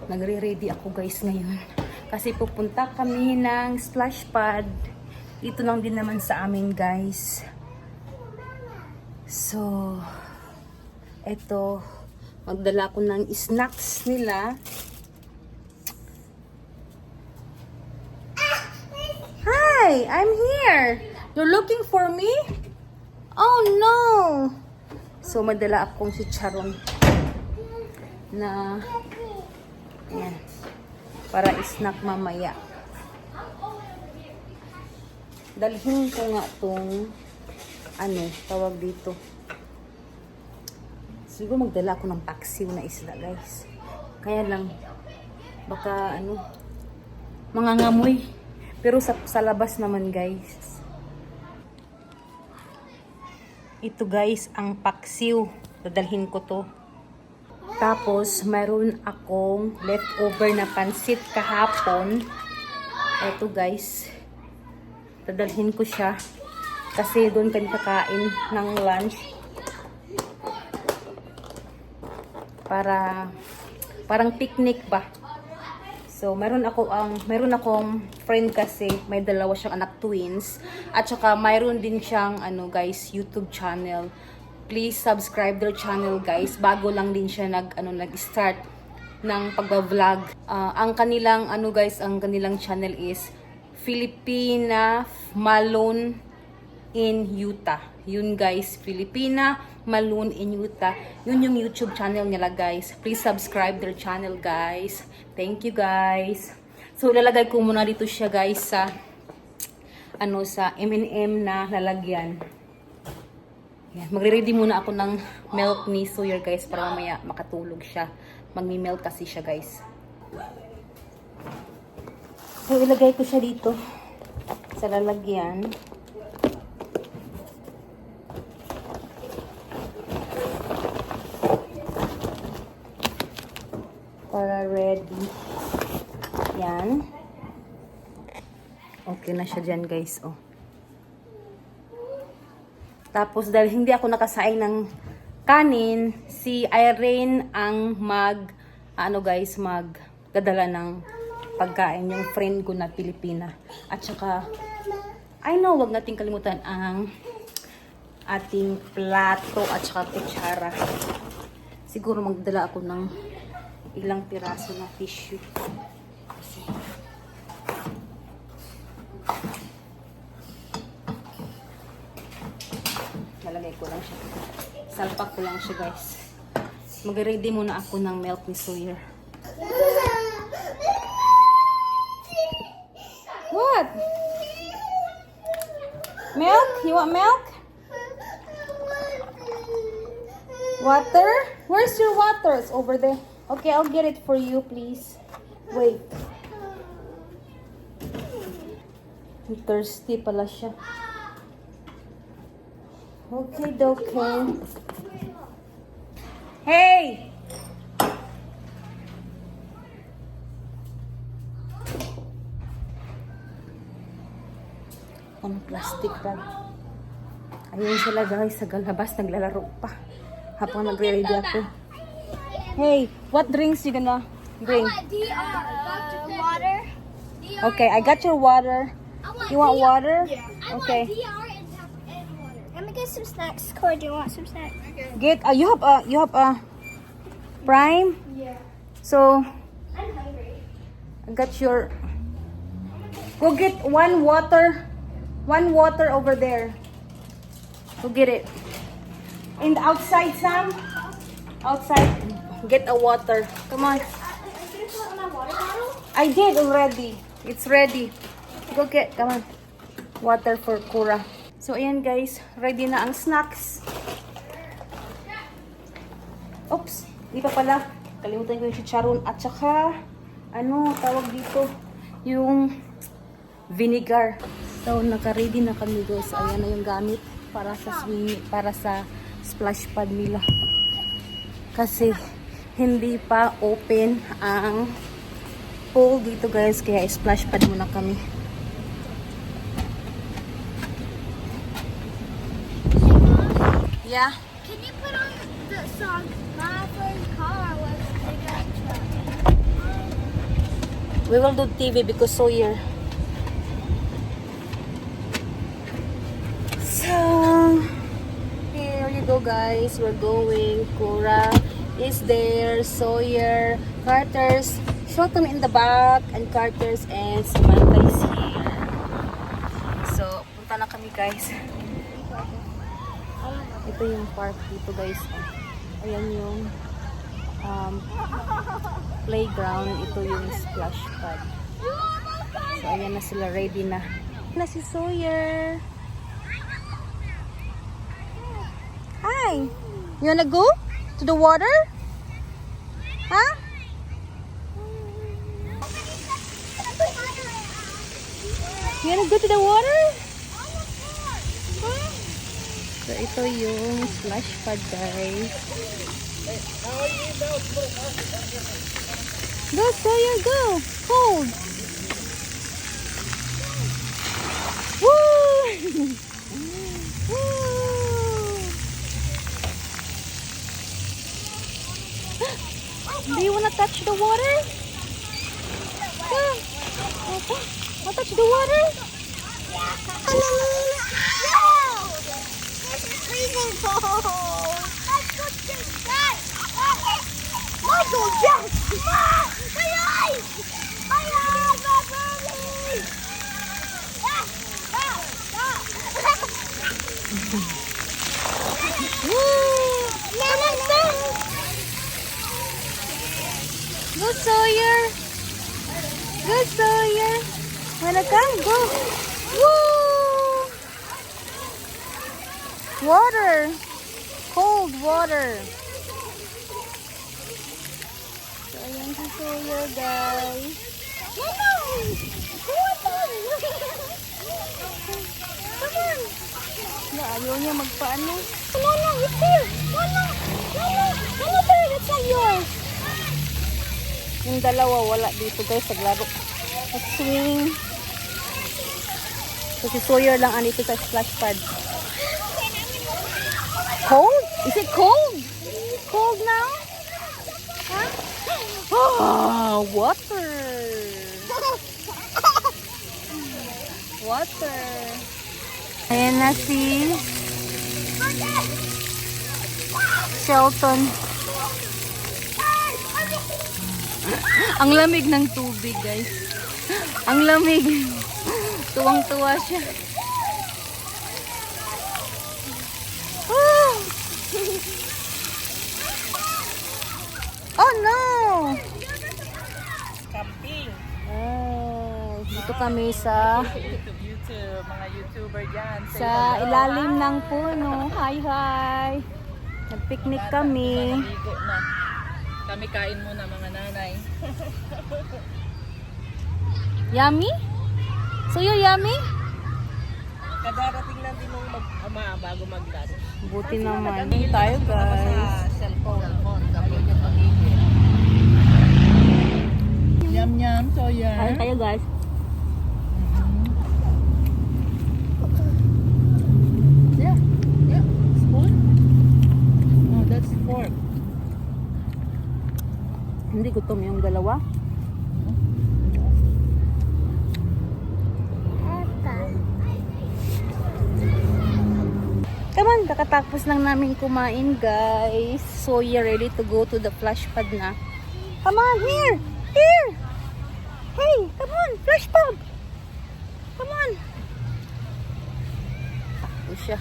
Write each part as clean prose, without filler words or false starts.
Nagre-ready ako guys ngayon. Kasi pupunta kami ng splash pad. Ito lang din naman sa amin guys. So, eto. Magdala ko ng snacks nila. Hi! I'm here! You're looking for me? Oh no! So, madala akong si Charon na ayan, para snack mamaya. Dalhin ko nga tong ano, tawag dito. Siguro magdala ako ng paksiw na isda, guys. Kaya lang, baka ano, mangangamoy. Pero sa labas naman, guys. Ito, guys, ang paksiw. Dadalhin ko to. Tapos, mayroon akong leftover na pansit kahapon. Ito, guys. Dadalhin ko siya. Kasi doon kami kakain ng lunch. Parang picnic ba. So, meron akong friend kasi may dalawa siyang anak twins at saka mayroon din siyang ano guys, YouTube channel. Please subscribe their channel guys. Bago lang din siya nag-start ng pagba-vlog. Ang kanilang ang kanilang channel is Filipina Malone in Utah. Yun guys, Filipina Malone in Utah. Yun yung YouTube channel nila guys. Please subscribe their channel guys. Thank you guys. So lalagay ko muna dito siya guys sa sa M&M na lalagyan. Yan, magre-ready muna ako ng milk ni Sawyer guys para mamaya makatulog siya. Magmi-milk kasi siya guys. So ilagay ko siya dito sa lalagyan. Para ready. Yan. Okay na siya dyan guys. Oh. Tapos dahil hindi ako nakasaing ng kanin, si Irene ang magdadala ng pagkain, yung friend ko na Pilipina. At saka, wag nating kalimutan ang ating plato at saka kutsara. Siguro magdala ako ng ilang piraso na tissue. Kasi lalagay ko lang siya. Salpak ko lang siya guys. Mag-ready muna ako ng milk ni Sawyer. What? Milk? You want milk? Water? Where's your water? It's over there. Okay, I'll get it for you, please. Wait. Thirsty pala siya. Okay, okay. Hey! Ang plastic bag. Ayun sila guys, sa galabas naglalaro pa. Habang nagre-ready ako. Hey, what drinks you gonna bring? Water. Okay, I got your water. You want water? Yeah. Okay. And water. Let me get some snacks. Corey, do you want some snacks? Get you have a Prime. Yeah. So I'm hungry. I got your. Go get one water over there. Go get it. In the outside, Sam. Outside. Get a water. Come on. Did you put in my water bottle? I did already. It's ready. Go get. Come on. Water for Kura. So ayan guys, ready na ang snacks. Oops, di pa pala. Kalimutan ko yung chicharon at saka tawag dito, yung vinegar. So naka-ready na kami guys. Ayan na yung gamit para sa splash pad nila. Kasi hindi pa open ang pool dito guys, kaya splash pad muna kami. Yeah. Can you put on the song My First Car Was a Pickup Truck? We will do TV because Sawyer. So, here you go guys. We're going. Cora is there. Sawyer. Carter's. Shelton in the back. And Carter's and Samantha is here. So, punta na kami guys. Ito yung park dito guys. Ayan yung playground. Ito yung splash pad. So, ayan na sila. Ready na. Na si Sawyer. Hi. You wanna go to the water? Huh? You wanna go to the water? So, ito yung splash pad, guys. Go, Sawyer, go! Cold! Woo! Woo! Do you wanna touch the water? Yeah. Wanna touch the water? No! This is freezing cold. Let's go to that. Michael, yes! My eyes! My eyes are burning! Go, Sawyer! Go, Sawyer! Wanna come? Go! Woo! Water! Cold water! So, ayan si Sawyer, guys. Come on! Ayaw niya magpaano. No, it's here! No, bird, it's not yours! Yung dalawa wala dito guys, naglaro. Swing. So si Sawyer lang andito sa splash pad. Cold? Is it cold? Cold now? Huh? Oh, water. Water. Ayan na si Shelton. Ang lamig ng tubig, guys. Ang lamig. Tuwang-tuwa siya. Oh, oh no! Camping. Oh, dito kami sa Mga YouTuber dyan. sa ilalim ng puno. Hi, hi. Nag-picnic kami. Naligo na. Kami kain muna mga nanay. Yummy? So you yummy? Kadarating lang din nung mag-ama bago mag-lunch. Buti naman. Tayo, guys. Sa cellphone. Tapos yung pag-ibig. Yum, Sawyer. Tayo tayo, guys. Yeah. Spoon? Oh, that's fork. Hindi gutom yung dalawa. Come on, kakatapos lang namin kumain, guys. So, you're ready to go to the flash pad na. Come on, here! Here! Hey, come on, flash pad! Come on! Takbo siya.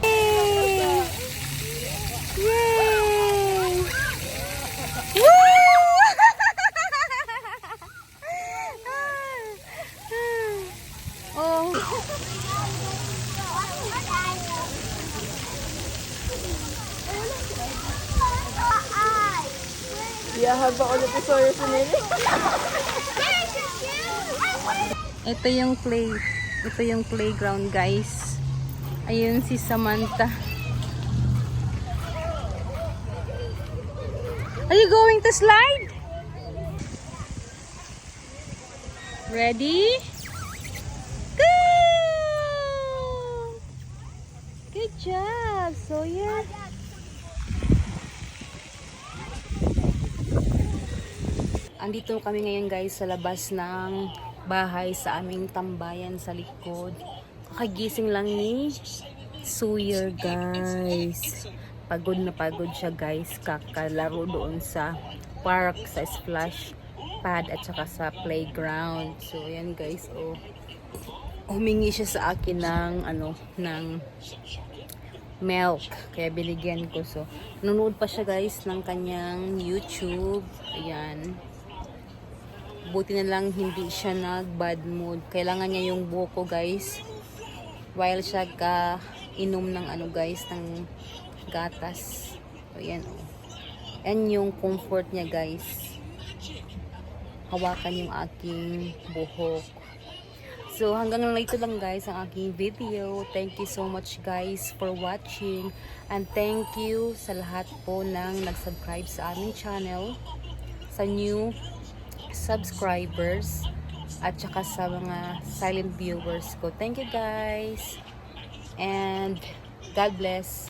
Yay! Yay! Woo! Oh. Iyahan ba ulit si Sawyer sinili? Ito yung playground, guys. Ayun si Samantha. Are you going to slide? Ready? Go! Good job, Sawyer. andito kami ngayon guys sa labas ng bahay sa aming tambayan sa likod. Kakagising lang ni Sawyer guys. Pagod na pagod siya guys. Kakalaro doon sa park, sa splash pad at saka sa playground. So ayan guys, oh. Humingi siya sa akin ng ng milk, kaya binigyan ko. So nanonood pa siya guys ng kanyang YouTube. Ayan, buti na lang hindi siya nag bad mood. Kailangan niya yung buhok ko guys while siya inom ng guys ng gatas. So ayan, oh. Yan yung comfort niya guys, hawakan yung aking buhok. So, hanggang dito lang guys ang aking video. Thank you so much guys for watching. And thank you sa lahat po ng nag-subscribe sa aming channel. Sa new subscribers. At saka sa mga silent viewers ko. Thank you guys. And God bless.